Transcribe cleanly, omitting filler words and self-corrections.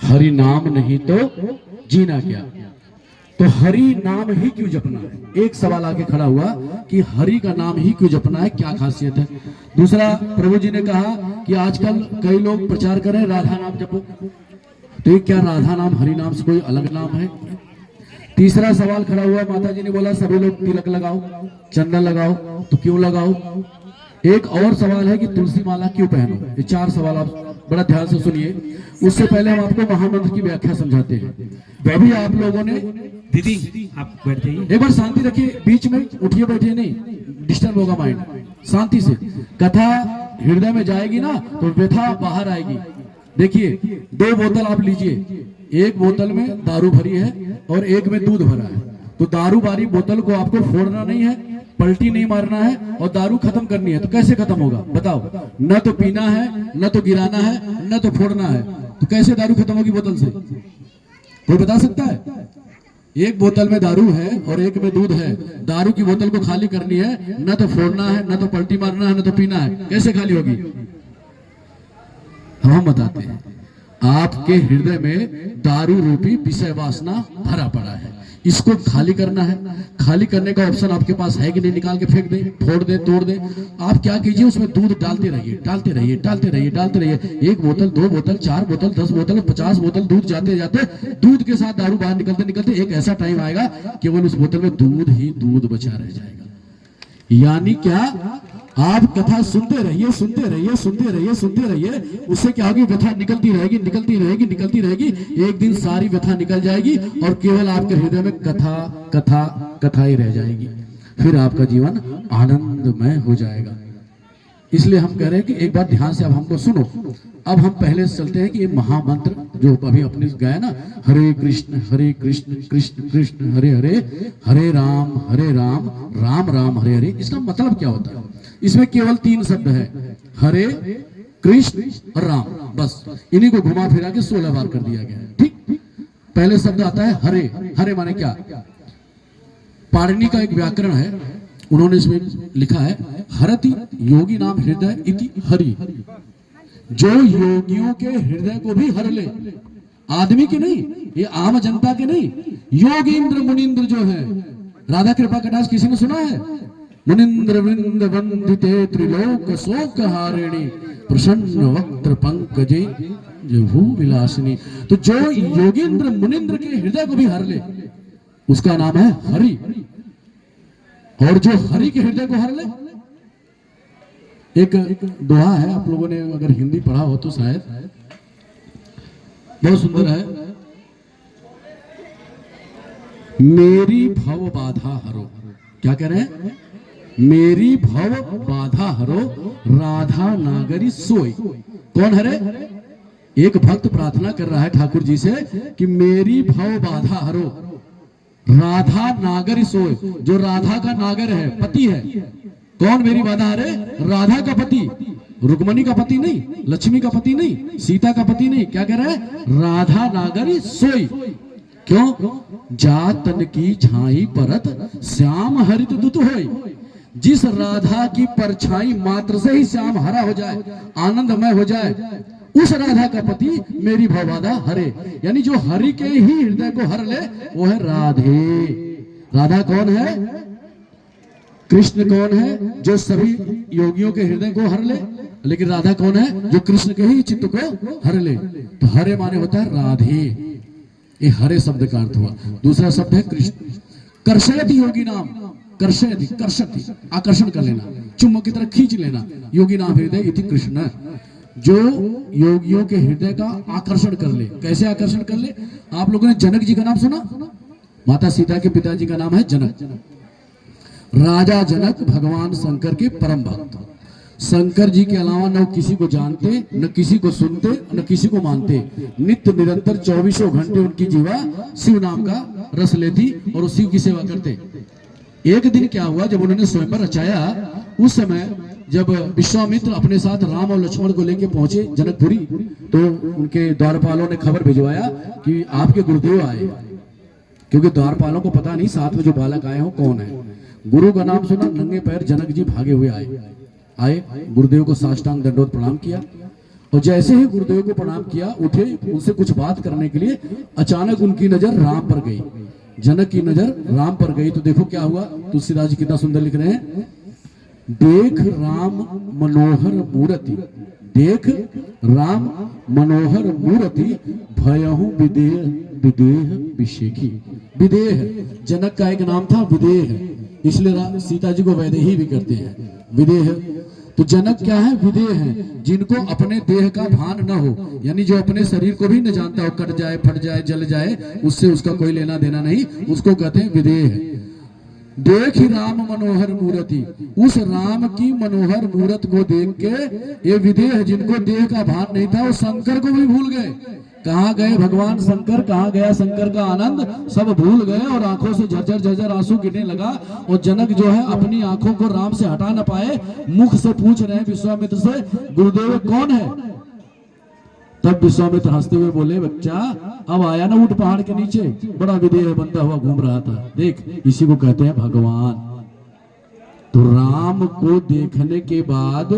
हरि नाम नहीं तो जीना क्या। तो हरि नाम ही क्यों जपना है? एक सवाल आके खड़ा हुआ कि हरि का नाम ही क्यों जपना है, क्या खासियत है। दूसरा, प्रभु जी ने कहा कि आजकल कई लोग प्रचार करें राधा नाम जपो, तो ये क्या राधा नाम हरि नाम से कोई अलग नाम है? तीसरा सवाल खड़ा हुआ, माता जी ने बोला सभी लोग तिलक लगाओ, चंदन लगाओ, तो क्यों लगाओ? एक और सवाल है कि तुलसी माला क्यों पहनो। ये चार सवाल आप बड़ा ध्यान से सुनिए। उससे पहले हम आपको महामंत्र की व्याख्या समझाते हैं। अभी आप लोगों ने, दीदी आप बैठ जाइए, एक बार शांति रखिए, बीच में उठिए बैठिए नहीं, डिस्टर्ब होगा माइंड। शांति से कथा हृदय में जाएगी ना तो व्यथा बाहर आएगी। देखिए, 2 बोतल आप लीजिए, एक बोतल में दारू भरी है और एक में दूध भरा है। तो दारू वाली बोतल को आपको फोड़ना नहीं है, पलटी नहीं मारना है और दारू खत्म करनी है। तो कैसे खत्म होगा बताओ? न तो पीना है, न तो गिराना है, न तो फोड़ना है। तो कैसे दारू खत्म होगी बोतल से? कोई बता सकता है? एक बोतल में दारू है और एक में दूध है। दारू की बोतल को खाली करनी है, न तो फोड़ना है, न तो पलटी मारना है, न तो पीना है। कैसे खाली होगी? हम बताते हैं। आपके हृदय में दारू रूपी विषय वासना भरा पड़ा है, इसको खाली करना है। खाली करने का ऑप्शन आपके पास है कि नहीं? निकाल के फेंक दें, फोड़ दें, तोड़ दें। आप क्या कीजिए, उसमें दूध डालते रहिए, डालते रहिए, डालते रहिए, डालते रहिए। 1 बोतल, 2 बोतल, 4 बोतल, 10 बोतल, 50 बोतल दूध जाते जाते दूध के साथ दारू बाहर निकलते निकलते एक ऐसा टाइम आएगा केवल उस बोतल में दूध ही दूध बचा रह जाएगा। यानी क्या? आप कथा सुनते रहिए, सुनते रहिए, सुनते रहिए, सुनते रहिए। उससे क्या होगी? व्यथा निकलती रहेगी, निकलती रहेगी, निकलती रहेगी। एक दिन सारी व्यथा निकल जाएगी और केवल आपके हृदय में कथा कथा कथा ही रह जाएगी। फिर आपका जीवन आनंदमय हो जाएगा। इसलिए हम कह रहे हैं कि एक बार ध्यान से अब हमको सुनो। अब हम पहले चलते हैं कि ये महामंत्र जो अभी अपने गाया ना, हरे कृष्ण कृष्ण कृष्ण हरे हरे, हरे राम राम राम हरे हरे, इसका मतलब क्या होता है? इसमें केवल 3 शब्द है, हरे कृष्ण और राम, बस इन्हीं को घुमा फिरा के 16 बार कर दिया गया है। ठीक, पहले शब्द आता है हरे। हरे माने क्या? पाणिनि का एक व्याकरण है, उन्होंने इसमें लिखा है हरति योगी नाम हृदय इति हरि। जो योगियों के हृदय को भी हर ले, आदमी के नहीं, ये आम जनता के नहीं। योगींद्र मुनिंद्र जो है, राधा कृपा कटाक्ष किसी ने सुना है? मुनिंद्र वृंद वंदिते त्रिलोक शोक हारिणी प्रसन्न वक्त्र पंकजे भू विलासिनी। तो जो योगींद्र मुनिंद्र के हृदय को भी हर ले, उसका नाम है हरि। और जो हरि के हृदय को हर ले, एक दोहा है, आप लोगों ने अगर हिंदी पढ़ा हो तो शायद, बहुत सुंदर है। मेरी भव बाधा हरो, क्या कह रहे हैं? मेरी भव बाधा हरो राधा नागरी सोई। कौन हरे? एक भक्त प्रार्थना कर रहा है ठाकुर जी से कि मेरी भव बाधा हरो राधा नागर सोए। जो राधा का नागर है, पति है। कौन मेरी बाधा हरे? राधा का पति, रुक्मणी का पति नहीं, लक्ष्मी का पति नहीं, सीता का पति नहीं। क्या कह रहा है? राधा नागरी सोई। क्यों? जातन की झाई परत श्याम हरित दुत होई। जिस राधा की परछाई मात्र से ही श्याम हरा हो जाए, आनंदमय हो जाए, उस राधा का पति मेरी भवबाधा हरे। यानी जो हरि के ही हृदय को हर ले वो है राधे। राधा कौन है? कृष्ण कौन है? जो सभी योगियों के हृदय को हर ले। लेकिन राधा कौन है? जो कृष्ण के ही चित्त को हर ले। तो हरे माने होता है राधे। ये हरे शब्द का अर्थ हुआ। दूसरा शब्द है कृष्ण। कर्षयति योगी नाम, कर्षयति कर्षति, आकर्षण कर लेना, चुम्बक की तरह खींच लेना। योगी नाम हृदय इति कृष्ण, जो योगियों के हृदय का आकर्षण कर ले। कैसे आकर्षण कर ले? आप लोगों ने जनक जी का नाम सुना? माता सीता के पिताजी का नाम है जनक। राजा जनक भगवान शंकर के परम भक्त। शंकर जी के अलावा न किसी को जानते, न किसी को सुनते, न किसी को मानते। नित्य निरंतर 24 घंटे उनकी जीवा शिव नाम का रस लेती और शिव की सेवा करते। एक दिन क्या हुआ, जब उन्होंने स्वयंवर रचाया, उस समय जब विश्वामित्र अपने साथ राम और लक्ष्मण को लेकर पहुंचे जनकपुरी, तो उनके द्वारपालों ने खबर भिजवाया कि आपके गुरुदेव आए। क्योंकि द्वारपालों को पता नहीं साथ में जो बालक आए हो कौन है। गुरु का नाम सुना, नंगे पैर जनक जी भागे हुए आए। गुरुदेव को साष्टांग दंडोत प्रणाम किया और जैसे ही गुरुदेव को प्रणाम किया, उठे, उनसे कुछ बात करने के लिए, अचानक उनकी नजर राम पर गई। जनक की नजर राम पर गई तो देखो क्या हुआ। तुलसीदास जी कितना सुंदर लिख रहे हैं, देख राम मनोहर मूर्ति, देख राम मनोहर मूर्ति, भयहु विदेह विदेह विशेखी। विदेह जनक का एक नाम था, विदेह, इसलिए सीता जी को वैदेही भी करते हैं, विदेह। तो जनक क्या है, विदेह है, जिनको अपने देह का भान न हो, यानी जो अपने शरीर को भी न जानता हो, कट जाए, फट जाए, जल जाए, उससे उसका कोई लेना देना नहीं, उसको कहते हैं विदेह। देख राम मनोहर मूर्ति, उस राम की मनोहर मूर्त को देख के ये विदेह, जिनको देह का भान नहीं था, वो शंकर को भी भूल गए। कहाँ गए भगवान शंकर, कहाँ गया शंकर का आनंद, सब भूल गए और आंखों से झरझर झरझर आंसू गिरने लगा। और जनक जो है अपनी आंखों को राम से हटा न पाए, मुख से पूछ रहे हैं विश्वामित्र से, गुरुदेव कौन है? तब विश्वामित्र हंसते हुए बोले, बच्चा अब आया ना ऊंट पहाड़ के नीचे, बड़ा विदेह बनता हुआ घूम रहा था, देख इसी को कहते हैं भगवान। तो राम को देखने के बाद